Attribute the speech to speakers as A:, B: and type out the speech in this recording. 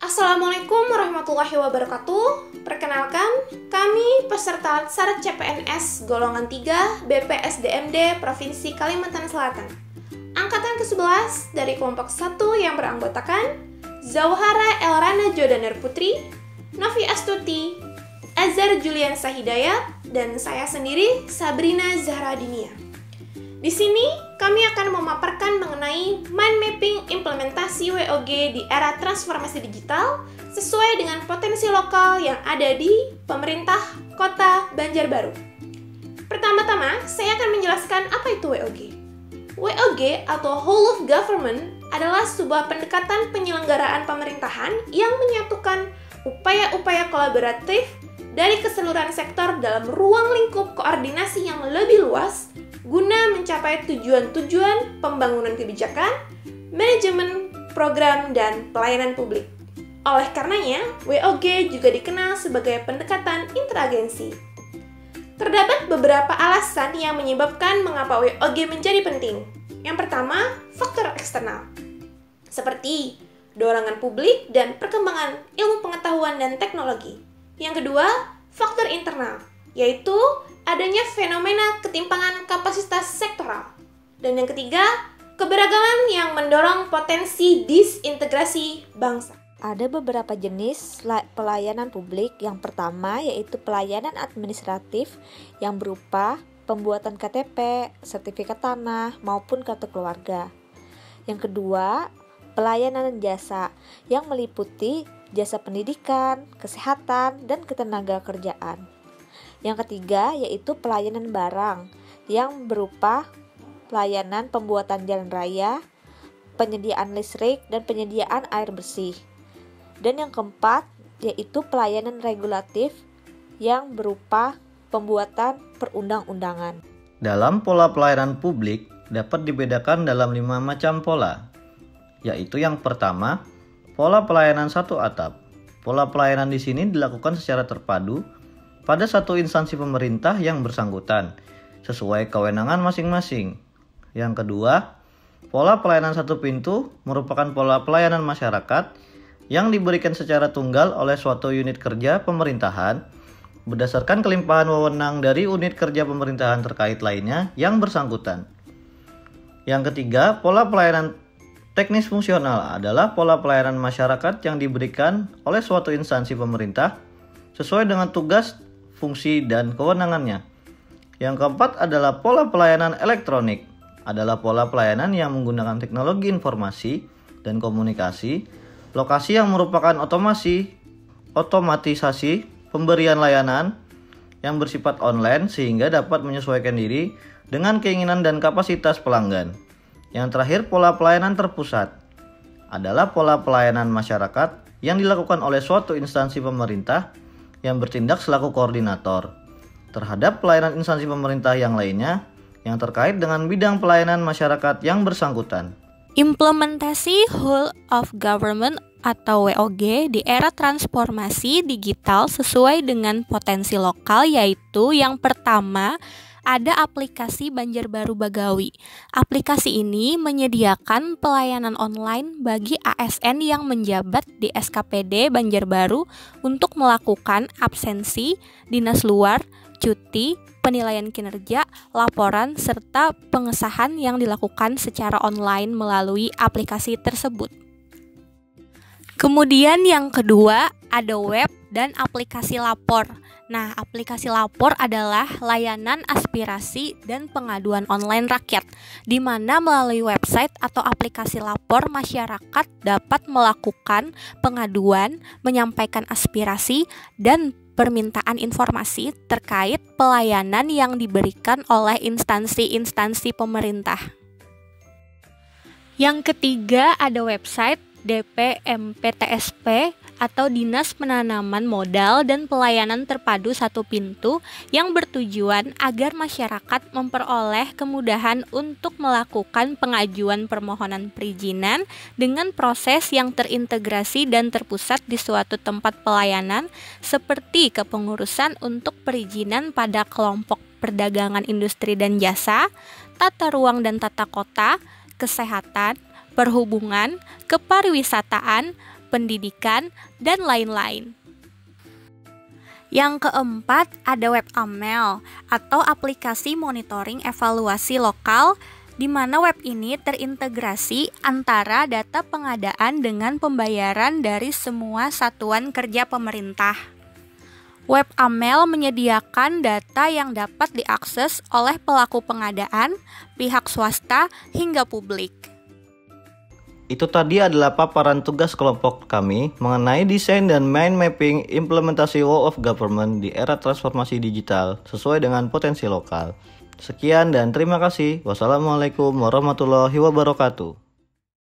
A: Assalamualaikum warahmatullahi wabarakatuh. Perkenalkan, kami peserta syarat CPNS golongan 3 BPSDMD Provinsi Kalimantan Selatan. Angkatan ke-11 dari kelompok 1 yang beranggotakan Zauhara Elrana Jodaner Putri, Novi Astuti, Azhar Julian Sahidayat, dan saya sendiri Sabrina Zahra Dinia. Di sini, kami akan memaparkan mengenai mind mapping implementasi WOG di era transformasi digital sesuai dengan potensi lokal yang ada di pemerintah Kota Banjarbaru. Pertama-tama, saya akan menjelaskan apa itu WOG. WOG atau Whole of Government adalah sebuah pendekatan penyelenggaraan pemerintahan yang menyatukan upaya-upaya kolaboratif dari keseluruhan sektor dalam ruang lingkup koordinasi yang lebih luas guna mencapai tujuan-tujuan pembangunan kebijakan, manajemen, program, dan pelayanan publik. Oleh karenanya, WOG juga dikenal sebagai pendekatan interagensi. Terdapat beberapa alasan yang menyebabkan mengapa WOG menjadi penting. Yang pertama, faktor eksternal, seperti dorongan publik dan perkembangan ilmu pengetahuan dan teknologi. Yang kedua, faktor internal, yaitu adanya fenomena ketimpangan kapasitas sektoral. Dan yang ketiga, keberagaman yang mendorong potensi disintegrasi bangsa.
B: Ada beberapa jenis pelayanan publik. Yang pertama yaitu pelayanan administratif yang berupa pembuatan KTP, sertifikat tanah, maupun kartu keluarga. Yang kedua, pelayanan jasa yang meliputi jasa pendidikan, kesehatan, dan ketenagakerjaan. Yang ketiga yaitu pelayanan barang yang berupa pelayanan pembuatan jalan raya, penyediaan listrik, dan penyediaan air bersih. Dan yang keempat yaitu pelayanan regulatif yang berupa pembuatan perundang-undangan.
C: Dalam pola pelayanan publik dapat dibedakan dalam 5 macam pola, yaitu yang pertama, pola pelayanan satu atap. Pola pelayanan di sini dilakukan secara terpadu pada satu instansi pemerintah yang bersangkutan, sesuai kewenangan masing-masing. Yang kedua, pola pelayanan satu pintu merupakan pola pelayanan masyarakat yang diberikan secara tunggal oleh suatu unit kerja pemerintahan berdasarkan kelimpahan wewenang dari unit kerja pemerintahan terkait lainnya yang bersangkutan. Yang ketiga, pola pelayanan teknis fungsional adalah pola pelayanan masyarakat yang diberikan oleh suatu instansi pemerintah sesuai dengan tugas, fungsi, dan kewenangannya. Yang keempat adalah pola pelayanan elektronik. Adalah pola pelayanan yang menggunakan teknologi informasi dan komunikasi, lokasi yang merupakan otomatisasi pemberian layanan yang bersifat online sehingga dapat menyesuaikan diri dengan keinginan dan kapasitas pelanggan. Yang terakhir, pola pelayanan terpusat. Adalah pola pelayanan masyarakat yang dilakukan oleh suatu instansi pemerintah yang bertindak selaku koordinator terhadap pelayanan instansi pemerintah yang lainnya yang terkait dengan bidang pelayanan masyarakat yang bersangkutan.
D: Implementasi Whole of Government atau WOG di era transformasi digital sesuai dengan potensi lokal, yaitu yang pertama, ada aplikasi Banjarbaru Bagawi. Aplikasi ini menyediakan pelayanan online bagi ASN yang menjabat di SKPD Banjarbaru untuk melakukan absensi, dinas luar, cuti, penilaian kinerja, laporan, serta pengesahan yang dilakukan secara online melalui aplikasi tersebut. Kemudian yang kedua, ada web dan aplikasi lapor. Nah, aplikasi lapor adalah layanan aspirasi dan pengaduan online rakyat, di mana melalui website atau aplikasi lapor masyarakat dapat melakukan pengaduan, menyampaikan aspirasi, dan permintaan informasi terkait pelayanan yang diberikan oleh instansi-instansi pemerintah. Yang ketiga, ada website DPMPTSP atau Dinas Penanaman Modal dan Pelayanan Terpadu Satu Pintu yang bertujuan agar masyarakat memperoleh kemudahan untuk melakukan pengajuan permohonan perizinan dengan proses yang terintegrasi dan terpusat di suatu tempat pelayanan seperti kepengurusan untuk perizinan pada kelompok perdagangan industri dan jasa, tata ruang dan tata kota, kesehatan, perhubungan, kepariwisataan, pendidikan, dan lain-lain. Yang keempat, ada WebAmel atau aplikasi monitoring evaluasi lokal, di mana web ini terintegrasi antara data pengadaan dengan pembayaran dari semua satuan kerja pemerintah. WebAmel menyediakan data yang dapat diakses oleh pelaku pengadaan, pihak swasta, hingga publik.
C: Itu tadi adalah paparan tugas kelompok kami mengenai desain dan mind mapping implementasi Whole of Government di era transformasi digital sesuai dengan potensi lokal. Sekian dan terima kasih. Wassalamualaikum warahmatullahi wabarakatuh.